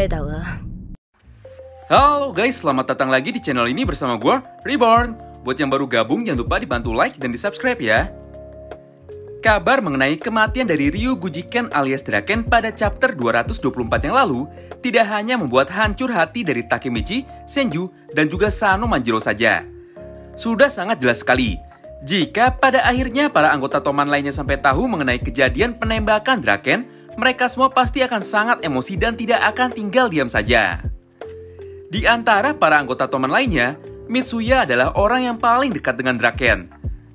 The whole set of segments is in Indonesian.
れだわ。 Halo guys, selamat datang lagi di channel ini bersama gue, Reborn. Buat yang baru gabung, jangan lupa dibantu like dan di subscribe ya. Kabar mengenai kematian dari Ryu Gujiken alias Draken pada chapter 224 yang lalu tidak hanya membuat hancur hati dari Takemichi, Senju, dan juga Sano Manjiro saja. Sudah sangat jelas sekali jika pada akhirnya para anggota Toman lainnya sampai tahu mengenai kejadian penembakan Draken, mereka semua pasti akan sangat emosi dan tidak akan tinggal diam saja. Di antara para anggota Toman lainnya, Mitsuya adalah orang yang paling dekat dengan Draken.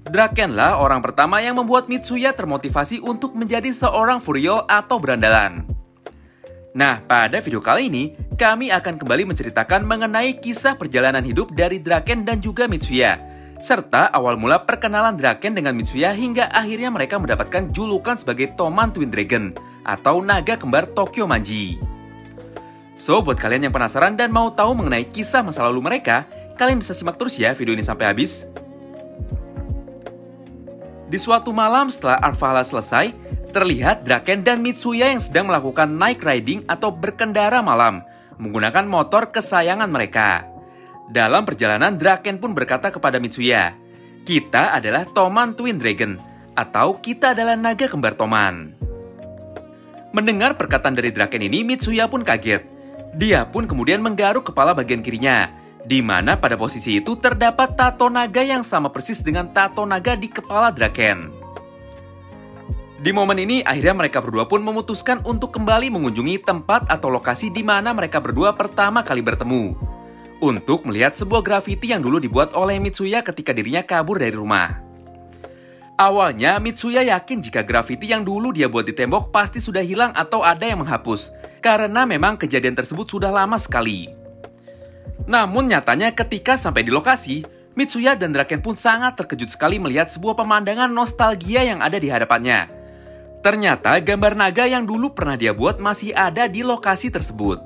Drakenlah orang pertama yang membuat Mitsuya termotivasi untuk menjadi seorang Furiol atau berandalan. Nah, pada video kali ini, kami akan kembali menceritakan mengenai kisah perjalanan hidup dari Draken dan juga Mitsuya, serta awal mula perkenalan Draken dengan Mitsuya hingga akhirnya mereka mendapatkan julukan sebagai Toman Twin Dragon atau naga kembar Tokyo Manji. So, buat kalian yang penasaran dan mau tahu mengenai kisah masa lalu mereka, kalian bisa simak terus ya video ini sampai habis. Di suatu malam setelah Arvala selesai, terlihat Draken dan Mitsuya yang sedang melakukan night riding atau berkendara malam, menggunakan motor kesayangan mereka. Dalam perjalanan, Draken pun berkata kepada Mitsuya, "Kita adalah Toman Twin Dragon, atau kita adalah naga kembar Toman." Mendengar perkataan dari Draken ini, Mitsuya pun kaget. Dia pun kemudian menggaruk kepala bagian kirinya, di mana pada posisi itu terdapat tato naga yang sama persis dengan tato naga di kepala Draken. Di momen ini, akhirnya mereka berdua pun memutuskan untuk kembali mengunjungi tempat atau lokasi di mana mereka berdua pertama kali bertemu, untuk melihat sebuah grafiti yang dulu dibuat oleh Mitsuya ketika dirinya kabur dari rumah. Awalnya, Mitsuya yakin jika grafiti yang dulu dia buat di tembok pasti sudah hilang atau ada yang menghapus, karena memang kejadian tersebut sudah lama sekali. Namun nyatanya ketika sampai di lokasi, Mitsuya dan Draken pun sangat terkejut sekali melihat sebuah pemandangan nostalgia yang ada di hadapannya. Ternyata gambar naga yang dulu pernah dia buat masih ada di lokasi tersebut.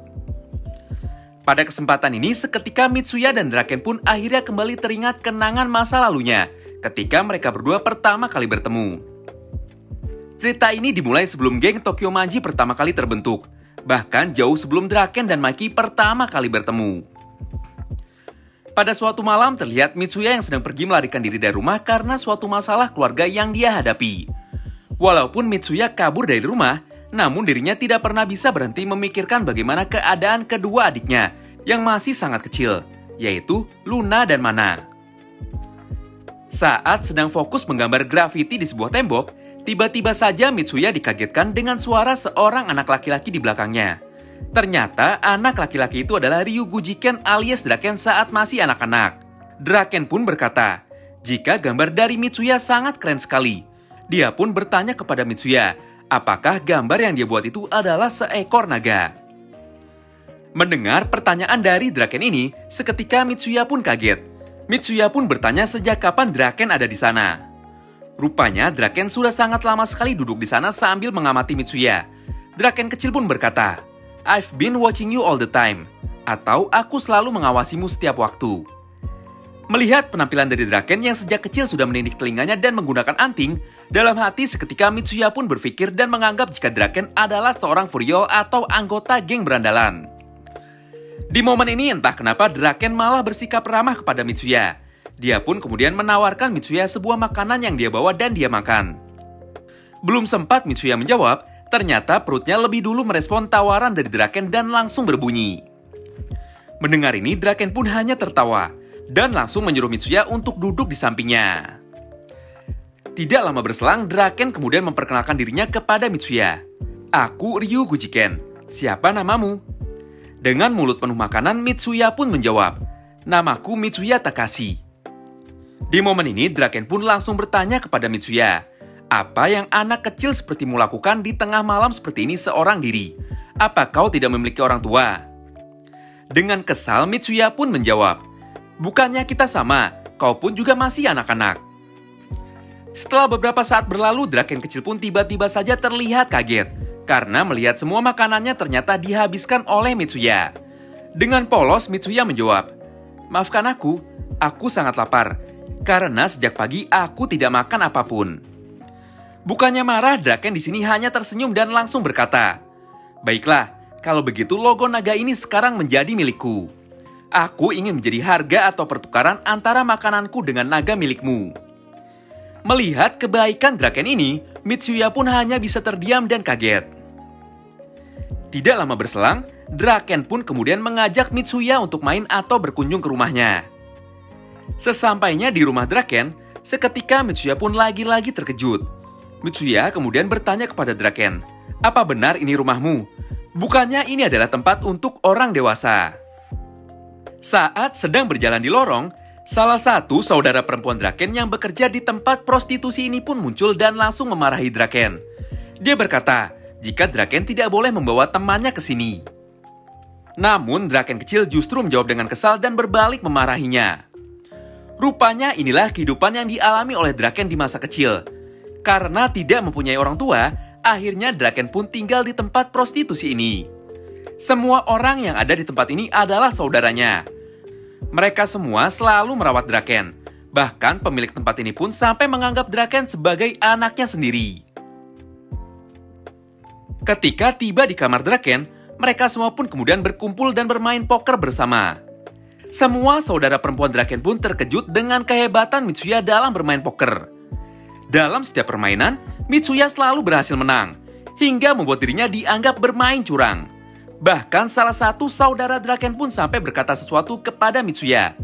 Pada kesempatan ini, seketika Mitsuya dan Draken pun akhirnya kembali teringat kenangan masa lalunya ketika mereka berdua pertama kali bertemu. Cerita ini dimulai sebelum geng Tokyo Manji pertama kali terbentuk, bahkan jauh sebelum Draken dan Maki pertama kali bertemu. Pada suatu malam terlihat Mitsuya yang sedang pergi melarikan diri dari rumah karena suatu masalah keluarga yang dia hadapi. Walaupun Mitsuya kabur dari rumah, namun dirinya tidak pernah bisa berhenti memikirkan bagaimana keadaan kedua adiknya yang masih sangat kecil, yaitu Luna dan Mana. Saat sedang fokus menggambar grafiti di sebuah tembok, tiba-tiba saja Mitsuya dikagetkan dengan suara seorang anak laki-laki di belakangnya. Ternyata anak laki-laki itu adalah Ryu Gujiken alias Draken saat masih anak-anak. Draken pun berkata, jika gambar dari Mitsuya sangat keren sekali. Dia pun bertanya kepada Mitsuya, apakah gambar yang dia buat itu adalah seekor naga. Mendengar pertanyaan dari Draken ini, seketika Mitsuya pun kaget. Mitsuya pun bertanya sejak kapan Draken ada di sana. Rupanya Draken sudah sangat lama sekali duduk di sana sambil mengamati Mitsuya. Draken kecil pun berkata, "I've been watching you all the time," atau aku selalu mengawasimu setiap waktu. Melihat penampilan dari Draken yang sejak kecil sudah menindik telinganya dan menggunakan anting, dalam hati seketika Mitsuya pun berpikir dan menganggap jika Draken adalah seorang Furiol atau anggota geng berandalan. Di momen ini entah kenapa Draken malah bersikap ramah kepada Mitsuya. Dia pun kemudian menawarkan Mitsuya sebuah makanan yang dia bawa dan dia makan. Belum sempat Mitsuya menjawab, ternyata perutnya lebih dulu merespon tawaran dari Draken dan langsung berbunyi. Mendengar ini, Draken pun hanya tertawa dan langsung menyuruh Mitsuya untuk duduk di sampingnya. Tidak lama berselang, Draken kemudian memperkenalkan dirinya kepada Mitsuya. "Aku Ryu Gujiken. Siapa namamu?" Dengan mulut penuh makanan, Mitsuya pun menjawab, "Namaku Mitsuya Takashi." Di momen ini, Draken pun langsung bertanya kepada Mitsuya, "Apa yang anak kecil sepertimu lakukan di tengah malam seperti ini seorang diri? Apa kau tidak memiliki orang tua?" Dengan kesal, Mitsuya pun menjawab, "Bukannya kita sama, kau pun juga masih anak-anak." Setelah beberapa saat berlalu, Draken kecil pun tiba-tiba saja terlihat kaget karena melihat semua makanannya ternyata dihabiskan oleh Mitsuya. Dengan polos, Mitsuya menjawab, "Maafkan aku sangat lapar, karena sejak pagi aku tidak makan apapun." Bukannya marah, Draken di sini hanya tersenyum dan langsung berkata, "Baiklah, Kalau begitu logo naga ini sekarang menjadi milikku. Aku ingin menjadi harga atau pertukaran antara makananku dengan naga milikmu. Melihat kebaikan Draken ini, Mitsuya pun hanya bisa terdiam dan kaget. Tidak lama berselang, Draken pun kemudian mengajak Mitsuya untuk main atau berkunjung ke rumahnya. Sesampainya di rumah Draken, seketika Mitsuya pun lagi-lagi terkejut. Mitsuya kemudian bertanya kepada Draken, "Apa benar ini rumahmu? Bukannya ini adalah tempat untuk orang dewasa?" Saat sedang berjalan di lorong, salah satu saudara perempuan Draken yang bekerja di tempat prostitusi ini pun muncul dan langsung memarahi Draken. Dia berkata, jika Draken tidak boleh membawa temannya ke sini. Namun Draken kecil justru menjawab dengan kesal dan berbalik memarahinya. Rupanya inilah kehidupan yang dialami oleh Draken di masa kecil. Karena tidak mempunyai orang tua, akhirnya Draken pun tinggal di tempat prostitusi ini. Semua orang yang ada di tempat ini adalah saudaranya. Mereka semua selalu merawat Draken. Bahkan pemilik tempat ini pun sampai menganggap Draken sebagai anaknya sendiri. Ketika tiba di kamar Draken, mereka semua pun kemudian berkumpul dan bermain poker bersama. Semua saudara perempuan Draken pun terkejut dengan kehebatan Mitsuya dalam bermain poker. Dalam setiap permainan, Mitsuya selalu berhasil menang, hingga membuat dirinya dianggap bermain curang. Bahkan salah satu saudara Draken pun sampai berkata sesuatu kepada Mitsuya.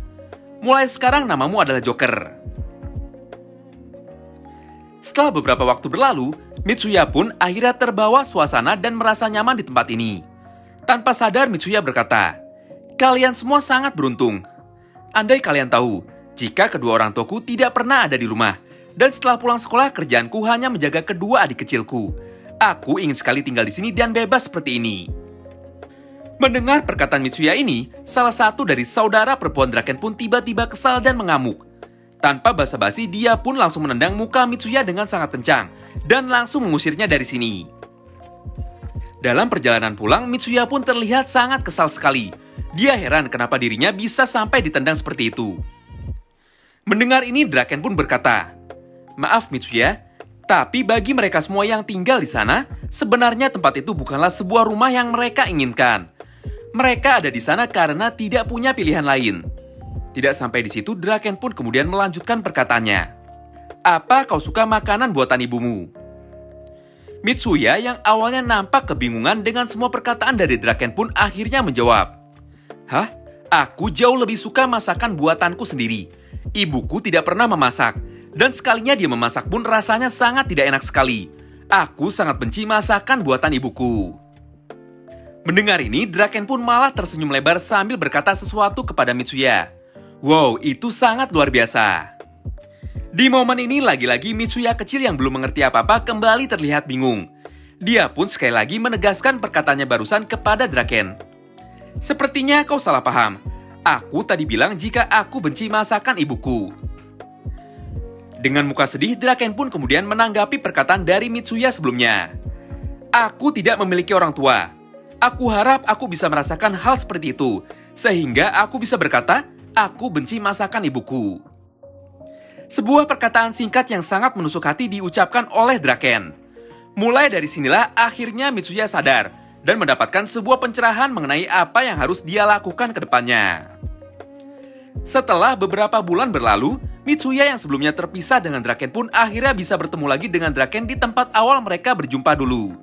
"Mulai sekarang namamu adalah Joker." Setelah beberapa waktu berlalu, Mitsuya pun akhirnya terbawa suasana dan merasa nyaman di tempat ini. Tanpa sadar Mitsuya berkata, "Kalian semua sangat beruntung. Andai kalian tahu, jika kedua orang tuaku tidak pernah ada di rumah, dan setelah pulang sekolah kerjaanku hanya menjaga kedua adik kecilku. Aku ingin sekali tinggal di sini dan bebas seperti ini." Mendengar perkataan Mitsuya ini, salah satu dari saudara perempuan Draken pun tiba-tiba kesal dan mengamuk. Tanpa basa-basi, dia pun langsung menendang muka Mitsuya dengan sangat kencang dan langsung mengusirnya dari sini. Dalam perjalanan pulang, Mitsuya pun terlihat sangat kesal sekali. Dia heran kenapa dirinya bisa sampai ditendang seperti itu. Mendengar ini, Draken pun berkata, "Maaf Mitsuya, tapi bagi mereka semua yang tinggal di sana, sebenarnya tempat itu bukanlah sebuah rumah yang mereka inginkan. Mereka ada di sana karena tidak punya pilihan lain." Tidak sampai di situ, Draken pun kemudian melanjutkan perkataannya. "Apa kau suka makanan buatan ibumu?" Mitsuya yang awalnya nampak kebingungan dengan semua perkataan dari Draken pun akhirnya menjawab, "Hah? Aku jauh lebih suka masakan buatanku sendiri. Ibuku tidak pernah memasak, dan sekalinya dia memasak pun rasanya sangat tidak enak sekali. Aku sangat benci masakan buatan ibuku." Mendengar ini, Draken pun malah tersenyum lebar sambil berkata sesuatu kepada Mitsuya. Wow, itu sangat luar biasa. Di momen ini lagi-lagi Mitsuya kecil yang belum mengerti apa-apa kembali terlihat bingung. Dia pun sekali lagi menegaskan perkataannya barusan kepada Draken. "Sepertinya kau salah paham. Aku tadi bilang jika aku benci masakan ibuku." Dengan muka sedih, Draken pun kemudian menanggapi perkataan dari Mitsuya sebelumnya. "Aku tidak memiliki orang tua. Aku harap aku bisa merasakan hal seperti itu, sehingga aku bisa berkata, aku benci masakan ibuku." Sebuah perkataan singkat yang sangat menusuk hati diucapkan oleh Draken. Mulai dari sinilah akhirnya Mitsuya sadar dan mendapatkan sebuah pencerahan mengenai apa yang harus dia lakukan ke depannya. Setelah beberapa bulan berlalu, Mitsuya yang sebelumnya terpisah dengan Draken pun akhirnya bisa bertemu lagi dengan Draken di tempat awal mereka berjumpa dulu.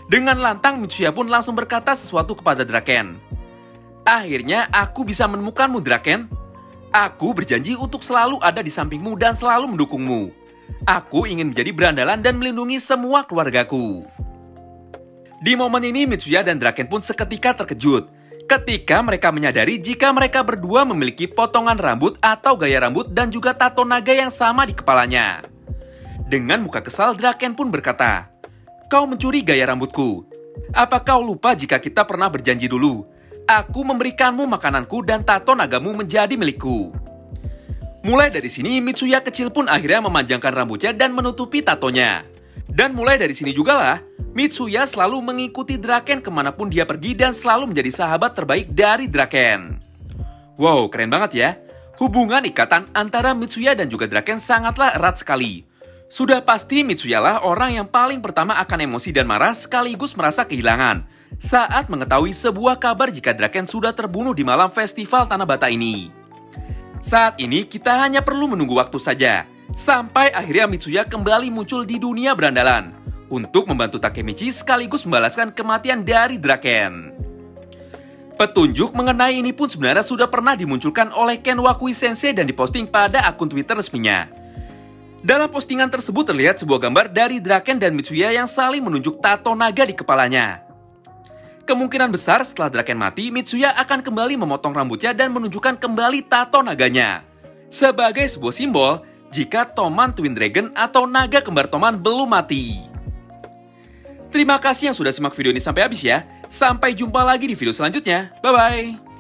Dengan lantang, Mitsuya pun langsung berkata sesuatu kepada Draken. "Akhirnya aku bisa menemukanmu, Draken. Aku berjanji untuk selalu ada di sampingmu dan selalu mendukungmu. Aku ingin menjadi berandalan dan melindungi semua keluargaku." Di momen ini, Mitsuya dan Draken pun seketika terkejut ketika mereka menyadari jika mereka berdua memiliki potongan rambut atau gaya rambut dan juga tato naga yang sama di kepalanya. Dengan muka kesal, Draken pun berkata, "Kau mencuri gaya rambutku. Apa kau lupa jika kita pernah berjanji dulu? Aku memberikanmu makananku dan tato nagamu menjadi milikku." Mulai dari sini, Mitsuya kecil pun akhirnya memanjangkan rambutnya dan menutupi tatonya. Dan mulai dari sini jugalah, Mitsuya selalu mengikuti Draken kemanapun dia pergi dan selalu menjadi sahabat terbaik dari Draken. Wow, keren banget ya. Hubungan ikatan antara Mitsuya dan juga Draken sangatlah erat sekali. Sudah pasti Mitsuya lah orang yang paling pertama akan emosi dan marah sekaligus merasa kehilangan saat mengetahui sebuah kabar jika Draken sudah terbunuh di malam festival Tanah Bata ini. Saat ini kita hanya perlu menunggu waktu saja, sampai akhirnya Mitsuya kembali muncul di dunia berandalan untuk membantu Takemichi sekaligus membalaskan kematian dari Draken. Petunjuk mengenai ini pun sebenarnya sudah pernah dimunculkan oleh Ken Wakui Sensei dan diposting pada akun Twitter resminya. Dalam postingan tersebut terlihat sebuah gambar dari Draken dan Mitsuya yang saling menunjuk tato naga di kepalanya. Kemungkinan besar setelah Draken mati, Mitsuya akan kembali memotong rambutnya dan menunjukkan kembali tato naganya. Sebagai sebuah simbol, jika Toman Twin Dragon atau naga kembar Toman belum mati. Terima kasih yang sudah simak video ini sampai habis ya. Sampai jumpa lagi di video selanjutnya. Bye-bye.